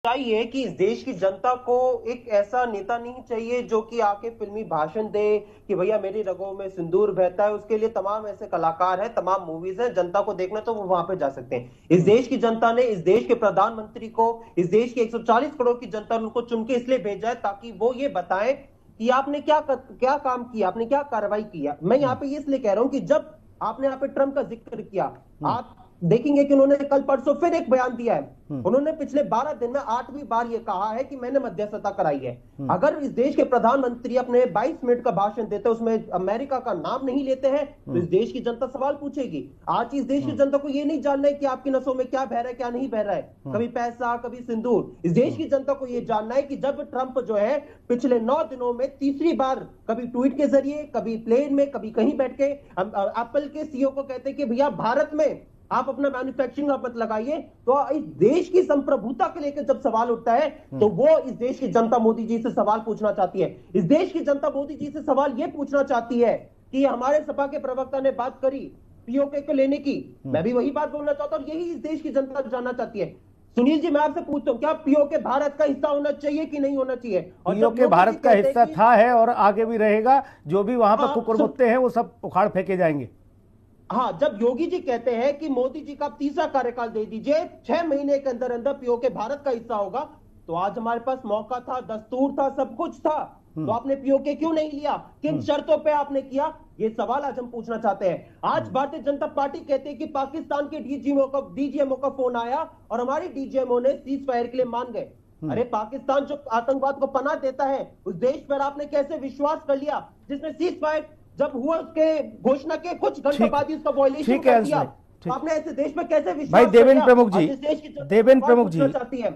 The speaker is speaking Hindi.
चाहिए कि इस देश की जनता को एक ऐसा नेता नहीं चाहिए जो कि आके फिल्मी भाषण दे कि भैया मेरी रगों में सिंदूर बहता है। उसके लिए तमाम ऐसे कलाकार हैं, तमाम मूवीज हैं, जनता को देखना तो वो वहां पे जा सकते हैं। इस देश की जनता ने इस देश के प्रधानमंत्री को, इस देश की 140 करोड़ की जनता ने उनको चुन के इसलिए भेजा है ताकि वो ये बताएं कि आपने क्या काम किया, आपने क्या कार्रवाई किया। मैं यहाँ पे इसलिए कह रहा हूं कि जब आपने यहाँ पे ट्रंप का जिक्र किया, आप देखेंगे कि उन्होंने कल परसों फिर एक बयान दिया है। उन्होंने पिछले 12 दिन में 8वीं बार यह कहा है कि मैंने मध्यस्थता कराई है। अगर इस देश के प्रधानमंत्री अपने 22 मिनट का भाषण देते हैं, उसमें अमेरिका का नाम नहीं लेते हैं, तो इस देश की जनता सवाल पूछेगी। आज इस देश की जनता को यह नहीं जानना है कि आपकी नसों में क्या बह रहा है, क्या नहीं बह रहा है, कभी पैसा, कभी सिंदूर। इस देश की जनता को यह जानना है कि जब ट्रंप जो है पिछले 9 दिनों में तीसरी बार कभी ट्वीट के जरिए, कभी प्लेन में, कभी कहीं बैठ के एप्पल के सीईओ को कहते हैं कि भैया भारत में आप अपना मैन्युफैक्चरिंग मत लगाइए, तो इस देश की संप्रभुता के लेकर जब सवाल उठता है तो वो इस देश की जनता मोदी जी से सवाल पूछना चाहती है। इस देश की जनता मोदी जी से सवाल यह पूछना चाहती है कि हमारे सपा के प्रवक्ता ने बात करी पीओके को लेने की, मैं भी वही बात बोलना चाहता हूं, यही इस देश की जनता जानना चाहती है। सुनील जी, मैं आपसे पूछता हूं, क्या पीओके भारत का हिस्सा होना चाहिए कि नहीं होना चाहिए? और पीओके भारत का हिस्सा था, है और आगे भी रहेगा। जो भी वहां पर कुकुरमुत्ते हैं वो सब उखाड़ फेंके जाएंगे। हाँ, जब योगी जी कहते हैं कि मोदी जी का तीसरा कार्यकाल दे दीजिए, 6 महीने के अंदर अंदर पीओके भारत का हिस्सा होगा, तो आज हमारे पास मौका था, दस्तूर था, सब कुछ था, तो आपने पीओके क्यों नहीं लिया? किन शर्तों पे आपने किया? ये सवाल आज हम पूछना चाहते हैं। आज भारतीय जनता पार्टी कहते हैं कि पाकिस्तान के डीजीएमओ का फोन आया और हमारी डीजीएमओ ने सीज फायर के लिए मान गए। अरे पाकिस्तान जो आतंकवाद को पनाह देता है, उस देश पर आपने कैसे विश्वास कर लिया जिसने सीज फायर जब हुआ उसके घोषणा के कुछ घंटों बाद ही उसका वायलेशन कर दिया? आपने ऐसे देश में कैसे विश्वास? भाई देवेंद्र प्रमुख जी, इस देश की देवेंद्र प्रमुख जी, चाहती है